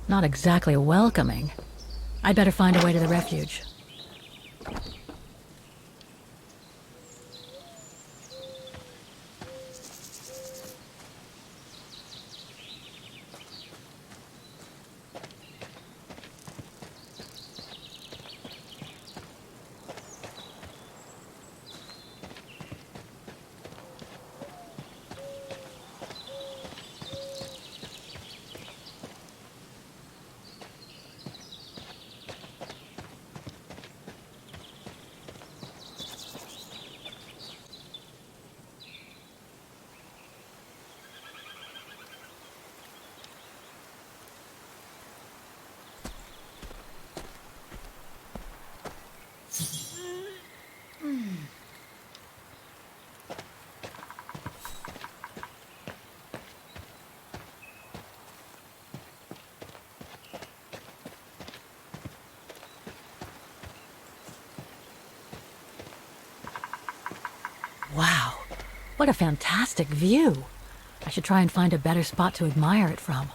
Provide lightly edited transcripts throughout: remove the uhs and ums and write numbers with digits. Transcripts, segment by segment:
Not exactly welcoming. I'd better find a way to the refuge. Wow, what a fantastic view. I should try and find a better spot to admire it from.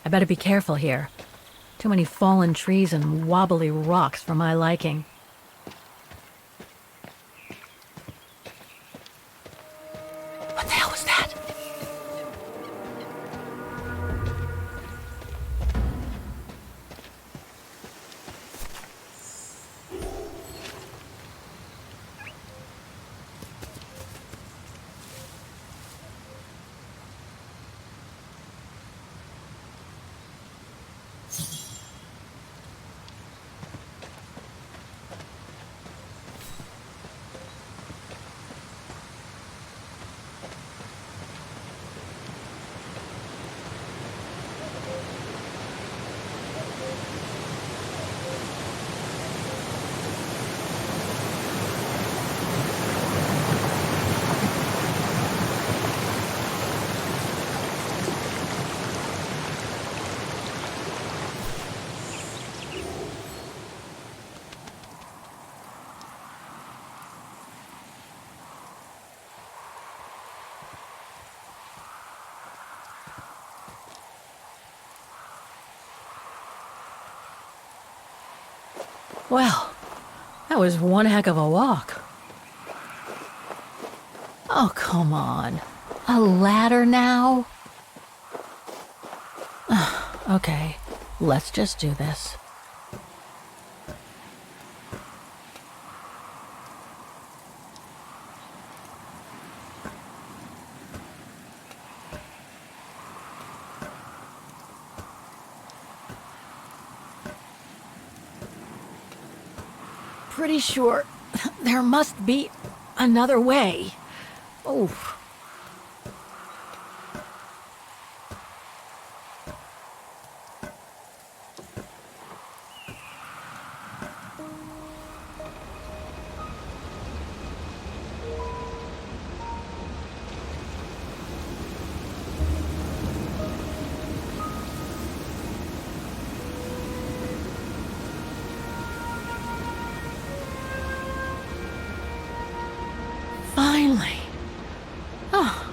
I better be careful here. Too many fallen trees and wobbly rocks for my liking. What the hell was that? Well, that was one heck of a walk. Oh, come on. A ladder now? Okay, let's just do this. Pretty sure there must be another way. Oh. Finally. Oh.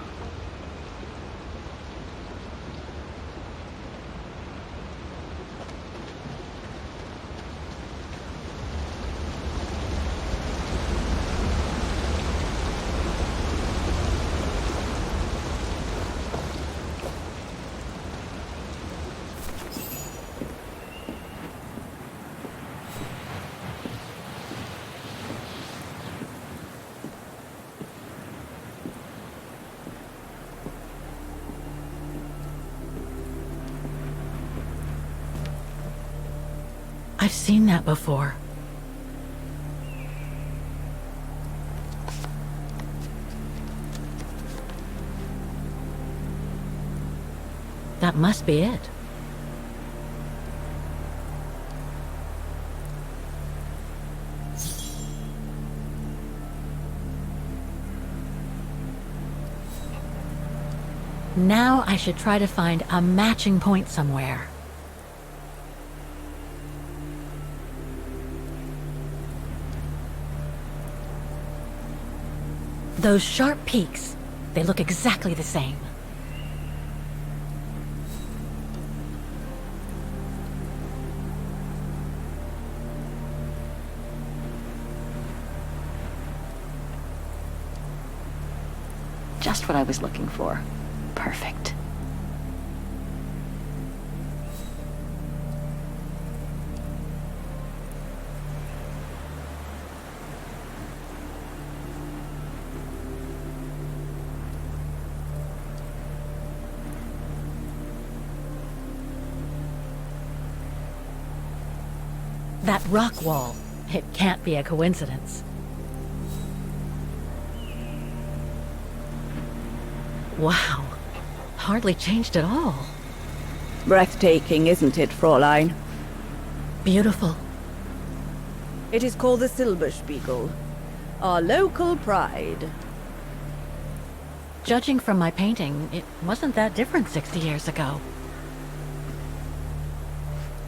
I've seen that before. That must be it. Now I should try to find a matching point somewhere. Those sharp peaks, they look exactly the same. Just what I was looking for. Perfect. That rock wall, it can't be a coincidence. Wow, hardly changed at all. Breathtaking, isn't it, Fräulein? Beautiful. It is called the Silberspiegel, our local pride. Judging from my painting, it wasn't that different 60 years ago.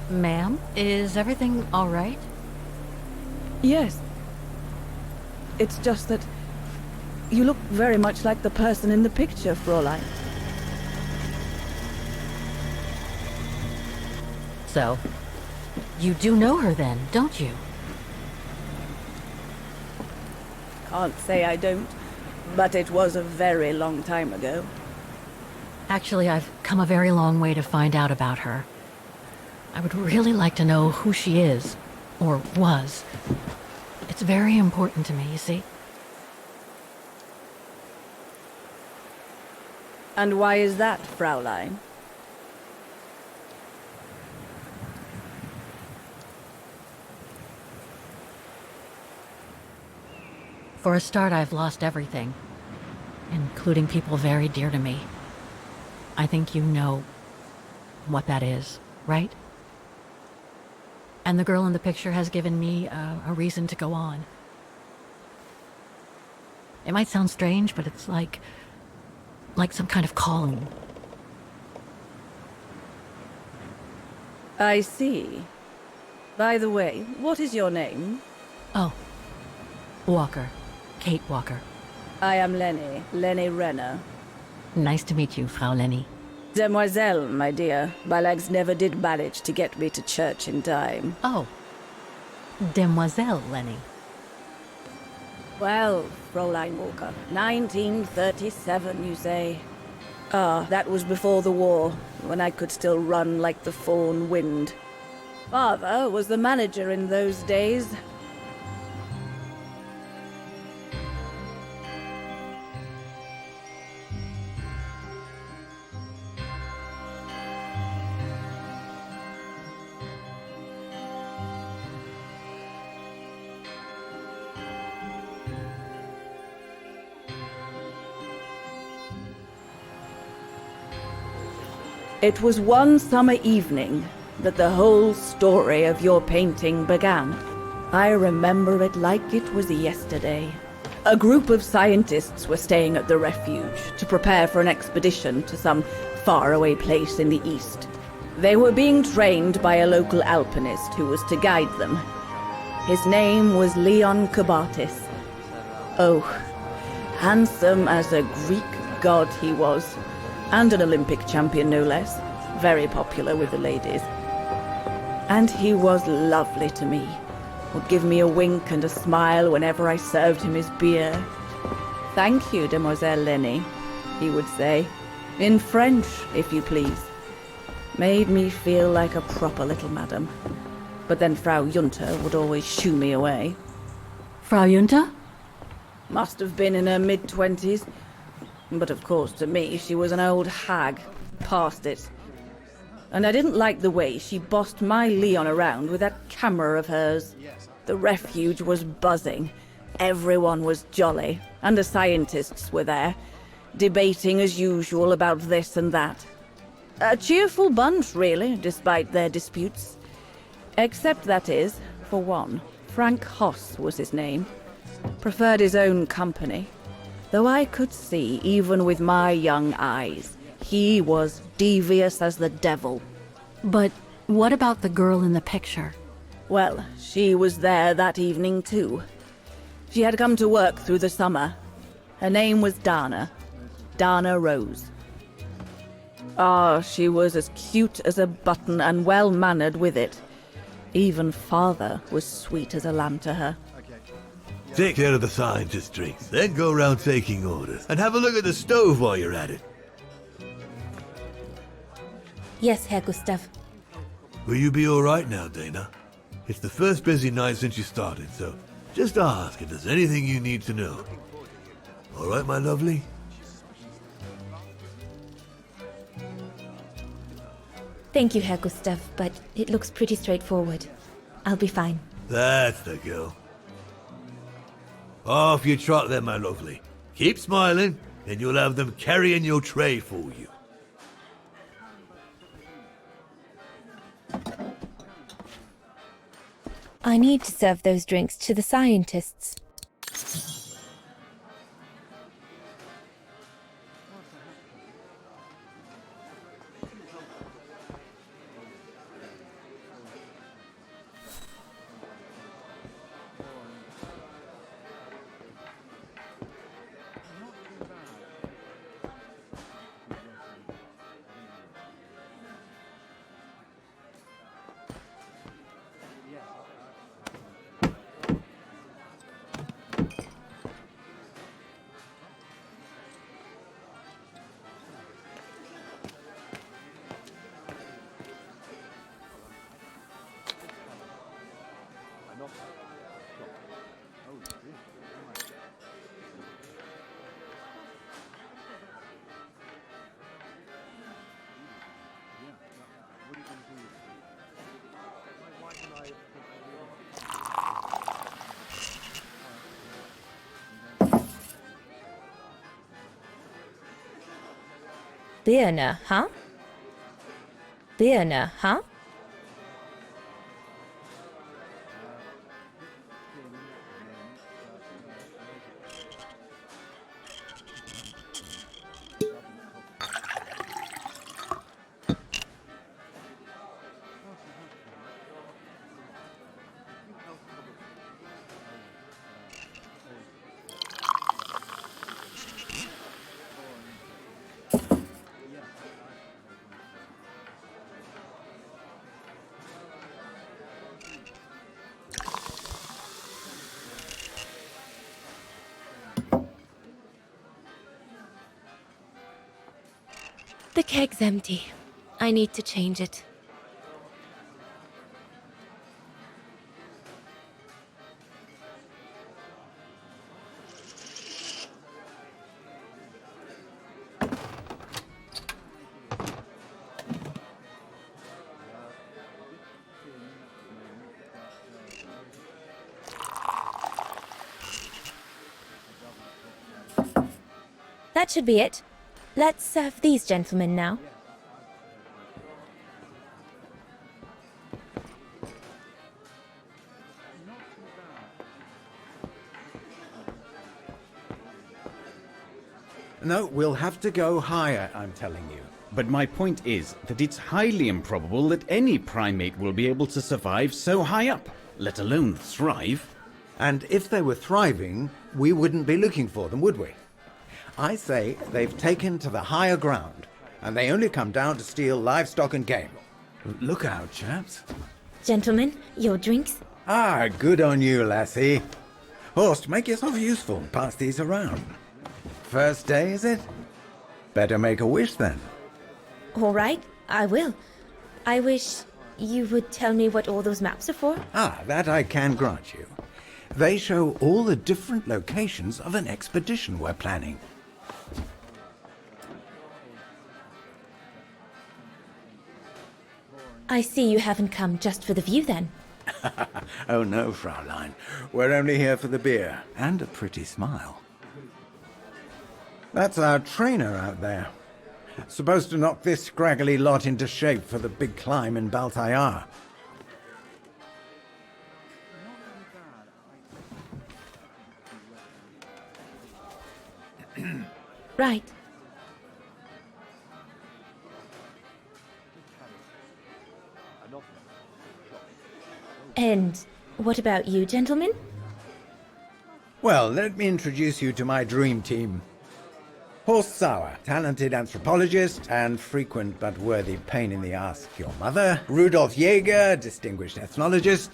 Ma'am, is everything all right? Yes. It's just that you look very much like the person in the picture, Fräulein. So, you do know her then, don't you? Can't say I don't, but it was a very long time ago. Actually, I've come a very long way to find out about her. I would really like to know who she is, or was. It's very important to me, you see. And why is that, Fräulein? For a start, I've lost everything, including people very dear to me. I think you know what that is, right? And the girl in the picture has given me a reason to go on. It might sound strange, but it's like some kind of calling. I see. By the way, what is your name? Oh, Walker. Kate Walker. I am Lenny Renner. Nice to meet you, Frau Lenny. Demoiselle, my dear. My legs never did manage to get me to church in time. Oh, Demoiselle Lenny. Well, Fräulein Walker, 1937, you say? Ah, that was before the war, when I could still run like the fawn wind. Father was the manager in those days. It was one summer evening that the whole story of your painting began. I remember it like it was yesterday. A group of scientists were staying at the refuge to prepare for an expedition to some faraway place in the east. They were being trained by a local alpinist who was to guide them. His name was Leon Kabatis. Oh, handsome as a Greek god he was. And an Olympic champion, no less. Very popular with the ladies. And he was lovely to me. Would give me a wink and a smile whenever I served him his beer. "Thank you, Demoiselle Lenny," he would say. In French, if you please. Made me feel like a proper little madam. But then Frau Junta would always shoo me away. Frau Junta? Must have been in her mid-20s. But of course, to me, she was an old hag. Past it. And I didn't like the way she bossed my Leon around with that camera of hers. The refuge was buzzing. Everyone was jolly. And the scientists were there, debating as usual about this and that. A cheerful bunch, really, despite their disputes. Except, that is, for one, Frank Hoss was his name. Preferred his own company. Though I could see, even with my young eyes, he was devious as the devil. But what about the girl in the picture? Well, she was there that evening too. She had come to work through the summer. Her name was Dana. Dana Roze. Ah, she was as cute as a button and well-mannered with it. Even father was sweet as a lamb to her. Take care of the scientist drinks, then go around taking orders. And have a look at the stove while you're at it. Yes, Herr Gustav. Will you be alright now, Dana? It's the first busy night since you started, so just ask if there's anything you need to know. Alright, my lovely? Thank you, Herr Gustav, but it looks pretty straightforward. I'll be fine. That's the girl. Off you trot then, my lovely. Keep smiling, and you'll have them carrying your tray for you. I need to serve those drinks to the scientists. Birne, huh? Birne, huh? The keg's empty. I need to change it. That should be it. Let's serve these gentlemen now. No, we'll have to go higher, I'm telling you. But my point is that it's highly improbable that any primate will be able to survive so high up, let alone thrive. And if they were thriving, we wouldn't be looking for them, would we? I say they've taken to the higher ground, and they only come down to steal livestock and game. Look out, chaps. Gentlemen, your drinks? Ah, good on you, lassie. Horst, make yourself useful and pass these around. First day, is it? Better make a wish then. All right, I will. I wish you would tell me what all those maps are for. Ah, that I can grant you. They show all the different locations of an expedition we're planning. I see you haven't come just for the view then. Oh no, Fraulein. We're only here for the beer and a pretty smile. That's our trainer out there. Supposed to knock this scraggly lot into shape for the big climb in Baltayar. Right. And what about you, gentlemen? Well, let me introduce you to my dream team. Horst Sauer, talented anthropologist and frequent but worthy pain in the ass to your mother. Rudolf Jäger, distinguished ethnologist.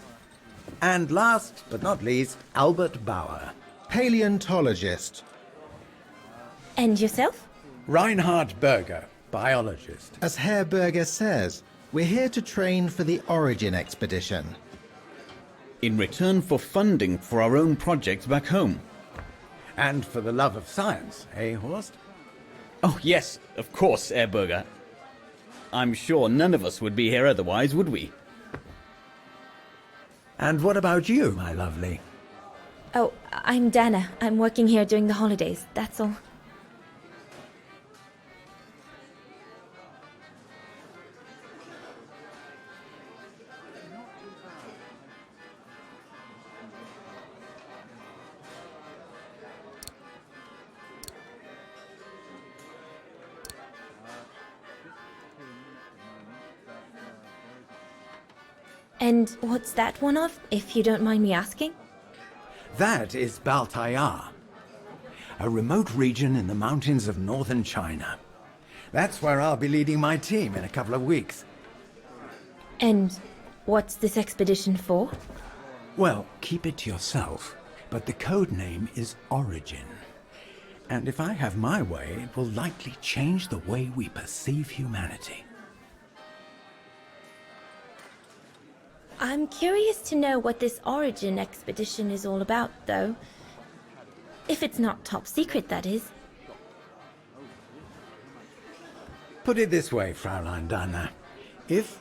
And last but not least, Albert Bauer, Paleontologist. And yourself? Reinhard Berger, biologist. As Herr Berger says, we're here to train for the Origin expedition. In return for funding for our own projects back home. And for the love of science, eh, Horst? Oh, yes, of course, Herr Berger. I'm sure none of us would be here otherwise, would we? And what about you, my lovely? Oh, I'm Dana. I'm working here during the holidays, that's all. And what's that one of, if you don't mind me asking? That is Baltayar, a remote region in the mountains of northern China. That's where I'll be leading my team in a couple of weeks. And what's this expedition for? Well, keep it to yourself, but the code name is Origin. And if I have my way, it will likely change the way we perceive humanity. I'm curious to know what this Origin expedition is all about, though. If it's not top secret, that is. Put it this way, Fraulein Dana. If,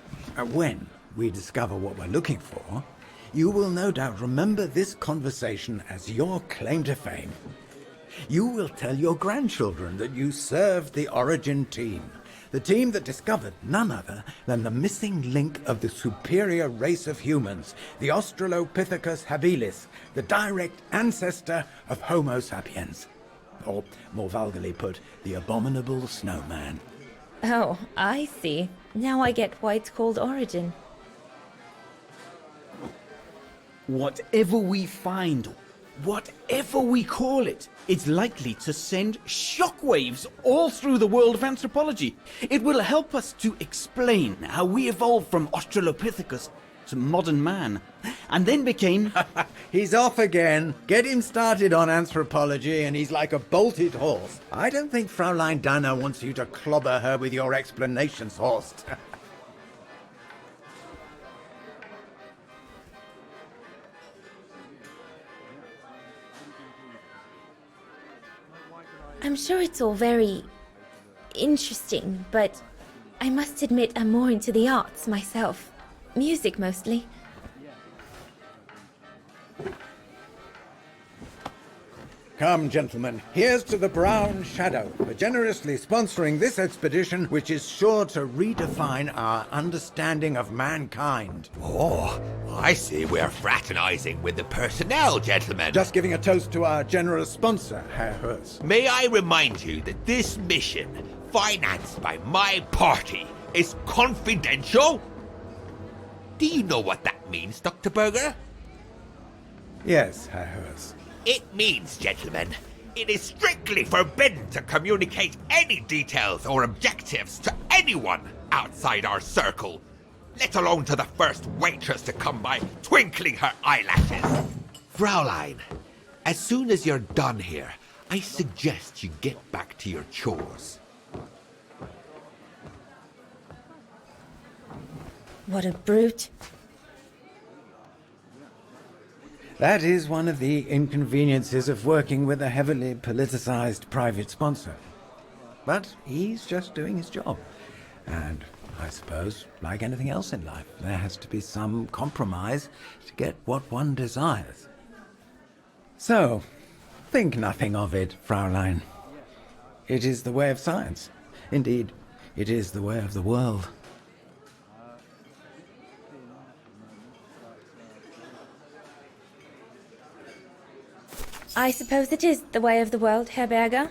when, we discover what we're looking for, you will no doubt remember this conversation as your claim to fame. You will tell your grandchildren that you served the Origin team, the team that discovered none other than the missing link of the superior race of humans, the Australopithecus habilis, the direct ancestor of Homo sapiens. Or, more vulgarly put, the abominable snowman. Oh, I see. Now I get why it's called Origin. Whatever we find, whatever we call it, it's likely to send shockwaves all through the world of anthropology. It will help us to explain how we evolved from Australopithecus to modern man, and then became... He's off again. Get him started on anthropology and he's like a bolted horse. I don't think Fraulein Dana wants you to clobber her with your explanations, Horst. I'm sure it's all very interesting, but I must admit I'm more into the arts myself. Music mostly. Come, gentlemen, here's to the Brown Shadow for generously sponsoring this expedition, which is sure to redefine our understanding of mankind. Oh, I see we're fraternizing with the personnel, gentlemen. Just giving a toast to our generous sponsor, Herr Hurst. May I remind you that this mission, financed by my party, is confidential? Do you know what that means, Dr. Berger? Yes, Herr Hurst. It means, gentlemen, it is strictly forbidden to communicate any details or objectives to anyone outside our circle, let alone to the first waitress to come by twinkling her eyelashes. Fraulein, as soon as you're done here, I suggest you get back to your chores. What a brute. That is one of the inconveniences of working with a heavily politicized private sponsor. But he's just doing his job. And I suppose, like anything else in life, there has to be some compromise to get what one desires. So, think nothing of it, Fraulein. It is the way of science. Indeed, it is the way of the world. I suppose it is the way of the world, Herr Berger.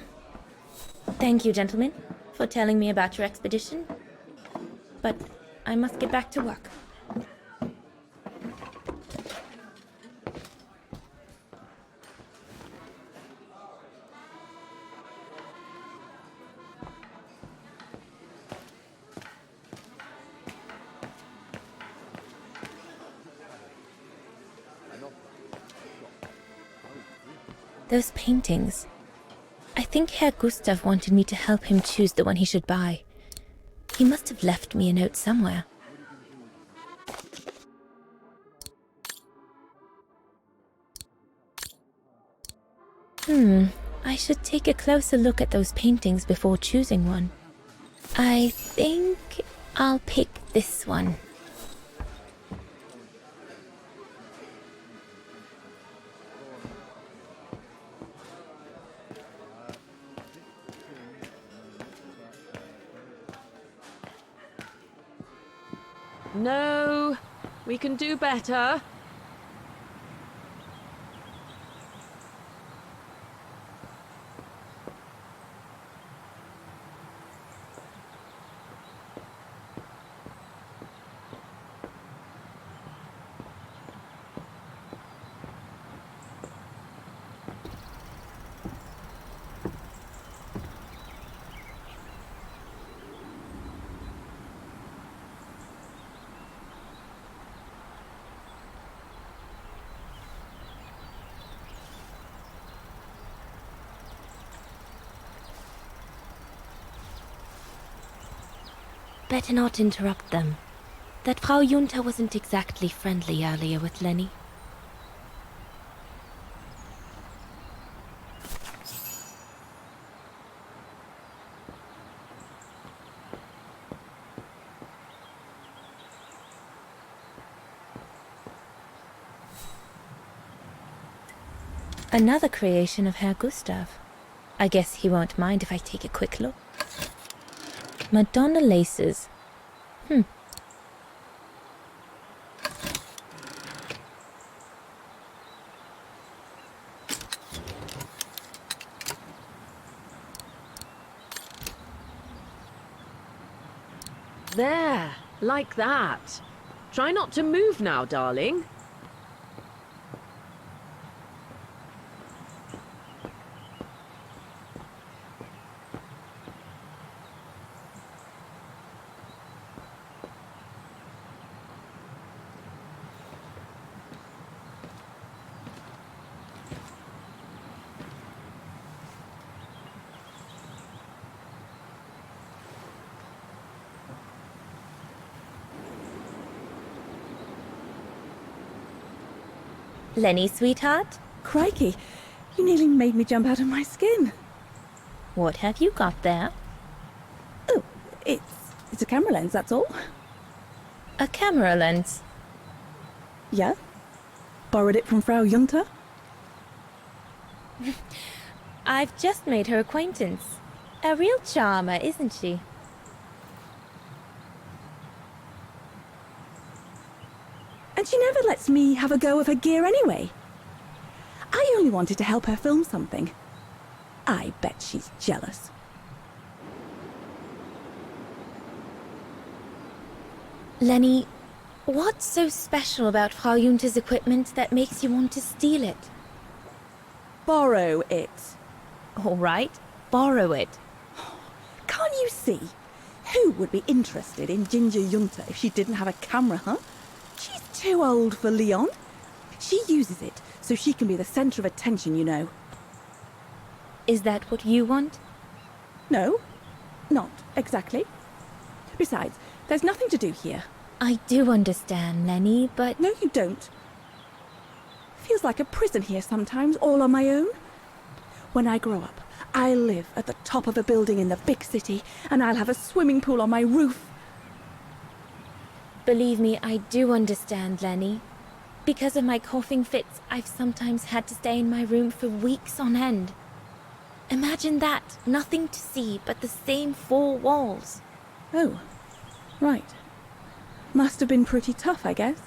Thank you, gentlemen, for telling me about your expedition. But I must get back to work. Those paintings. I think Herr Gustav wanted me to help him choose the one he should buy. He must have left me a note somewhere. I should take a closer look at those paintings before choosing one. I think I'll pick this one. No, we can do better. Better not interrupt them. That Frau Junta wasn't exactly friendly earlier with Lenny. Another creation of Herr Gustav. I guess he won't mind if I take a quick look. Madonna laces. There, like that. Try not to move now, darling. Lenny, sweetheart? Crikey, you nearly made me jump out of my skin. What have you got there? Oh, it's a camera lens, that's all. A camera lens. Yeah? Borrowed it from Frau Junta? I've just made her acquaintance. A real charmer, isn't she? And she never lets me have a go of her gear anyway. I only wanted to help her film something. I bet she's jealous. Lenny, what's so special about Frau Junta's equipment that makes you want to steal it? Borrow it. All right, borrow it. Can't you see? Who would be interested in Ginger Junta if she didn't have a camera, huh? She's too old for Leon. She uses it so she can be the centre of attention, you know. Is that what you want? No, not exactly. Besides, there's nothing to do here. I do understand, Lenny, but... No, you don't. Feels like a prison here sometimes, all on my own. When I grow up, I'll live at the top of a building in the big city, and I'll have a swimming pool on my roof. Believe me, I do understand, Lenny. Because of my coughing fits, I've sometimes had to stay in my room for weeks on end. Imagine that, nothing to see but the same four walls. Oh, right. Must have been pretty tough, I guess.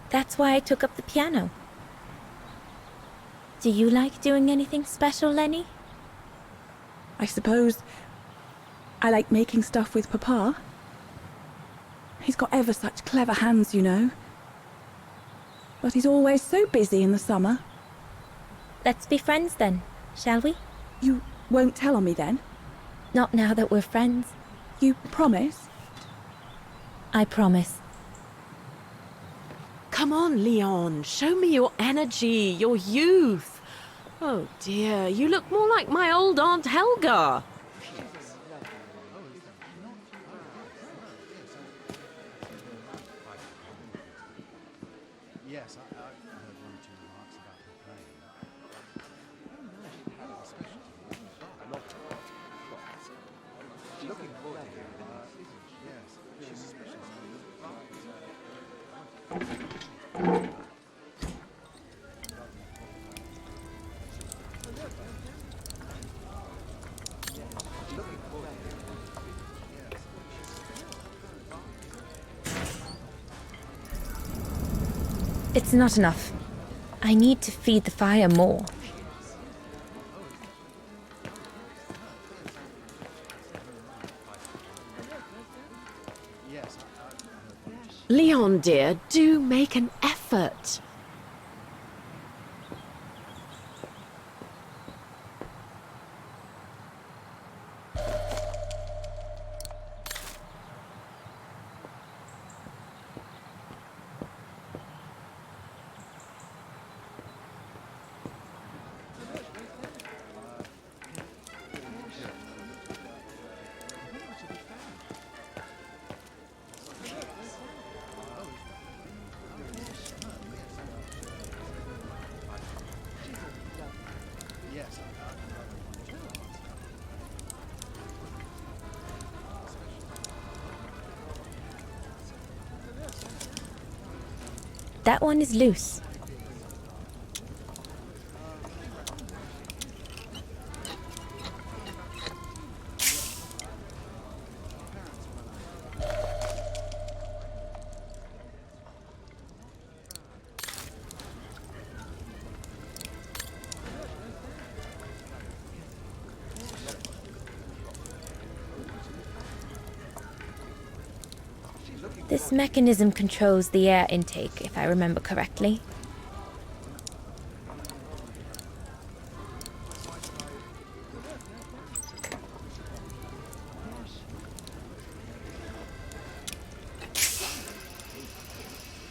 That's why I took up the piano. Do you like doing anything special, Lenny? I suppose I like making stuff with Papa. He's got ever such clever hands, you know. But he's always so busy in the summer. Let's be friends then, shall we? You won't tell on me then? Not now that we're friends. You promise? I promise. Come on, Leon. Show me your energy, your youth. Oh dear, you look more like my old Aunt Helga. It's not enough. I need to feed the fire more. Leon, dear, do make an effort. That one is loose. This mechanism controls the air intake, if I remember correctly.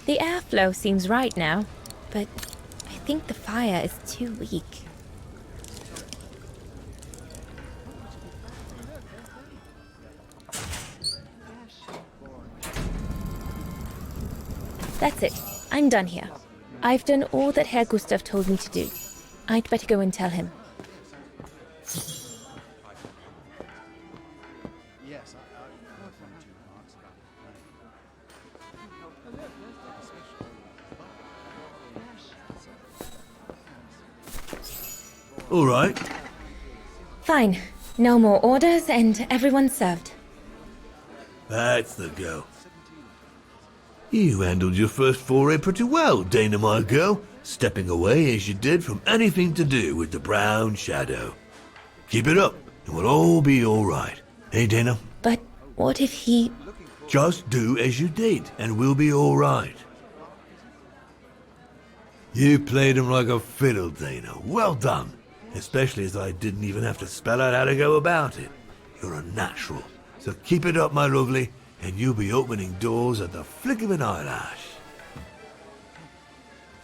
The airflow seems right now, but I think the fire is too weak. That's it. I'm done here. I've done all that Herr Gustav told me to do. I'd better go and tell him. All right. Fine. No more orders and everyone's served. That's the go. You handled your first foray pretty well, Dana, my girl, stepping away as you did from anything to do with the brown shadow. Keep it up, and we'll all be all right. Hey, Dana? But what if he... Just do as you did, and we'll be all right. You played him like a fiddle, Dana. Well done. Especially as I didn't even have to spell out how to go about it. You're a natural. So keep it up, my lovely, and you'll be opening doors at the flick of an eyelash.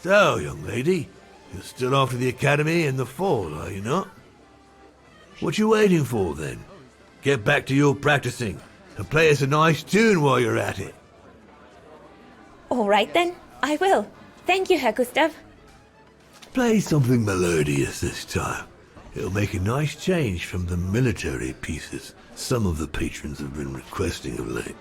So, young lady, you're still off to the academy in the fall, are you not? What you waiting for, then? Get back to your practicing, and play us a nice tune while you're at it. All right, then. I will. Thank you, Herr Gustav. Play something melodious this time. It'll make a nice change from the military pieces some of the patrons have been requesting of late.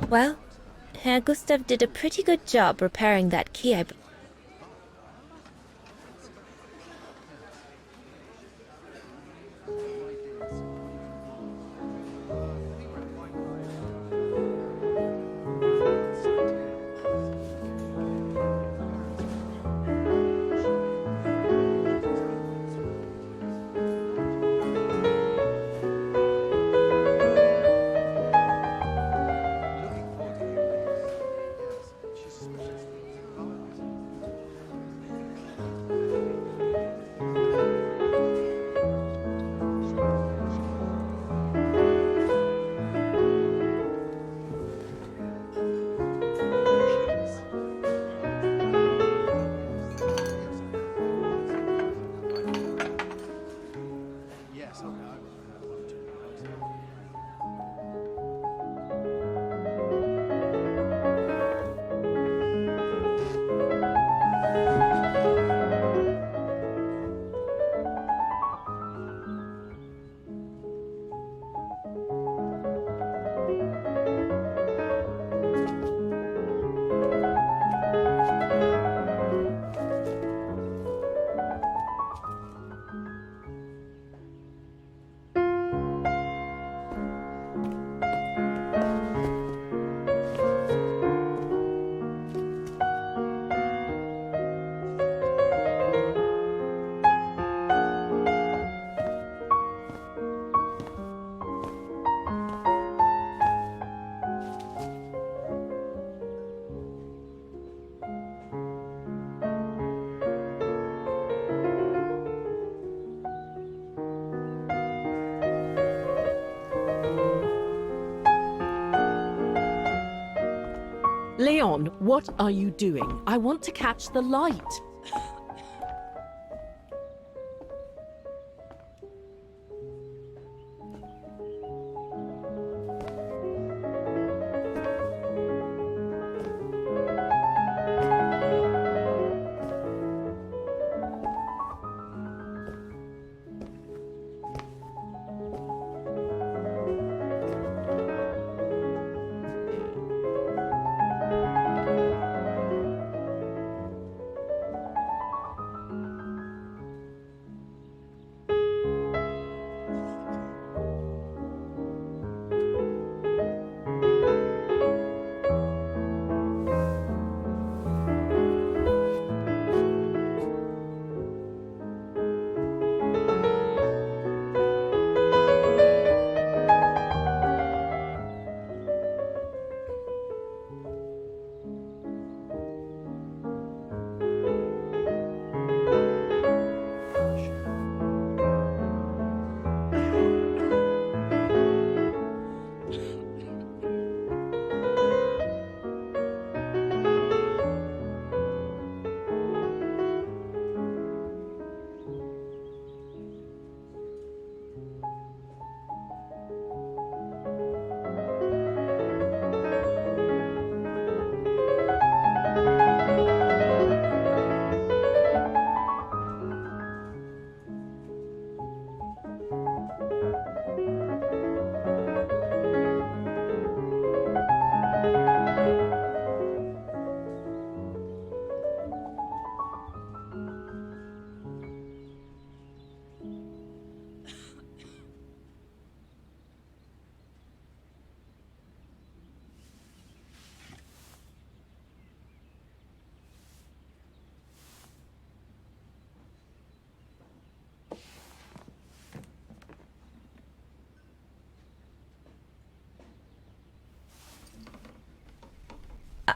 Well, Herr Gustav did a pretty good job repairing that key, Leon, what are you doing? I want to catch the light.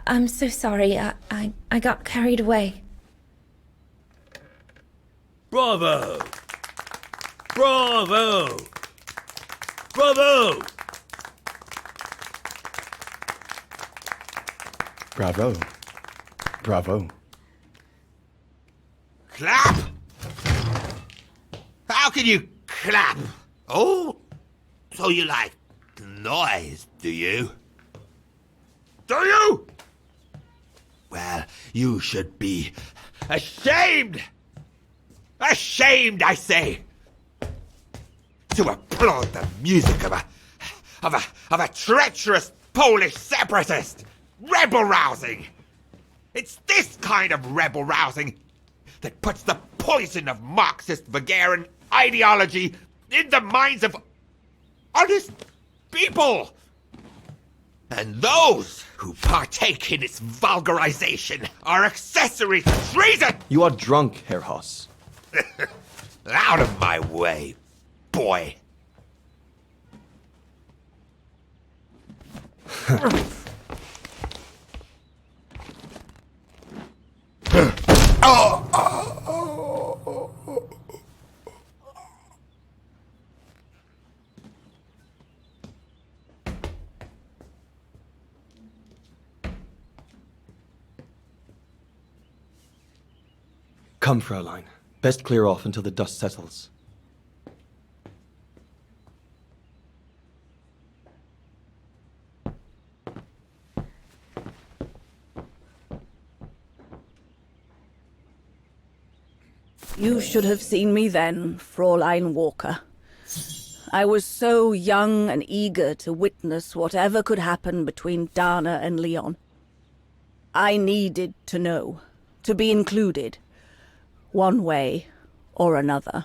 I'm so sorry. I got carried away. Bravo! Bravo! Bravo! Bravo. Bravo. Clap? How can you clap? Oh, so you like noise, do you? Do you? Well, you should be ashamed! Ashamed, I say! To applaud the music of a treacherous Polish separatist! Rebel-rousing! It's this kind of rebel-rousing that puts the poison of Marxist Bulgarian ideology in the minds of honest people! And those who partake in its vulgarization are accessories to treason! You are drunk, Herr Hoss. Out of my way, boy. Come, Fräulein. Best clear off until the dust settles. You should have seen me then, Fräulein Walker. I was so young and eager to witness whatever could happen between Dana and Leon. I needed to know, to be included, one way or another.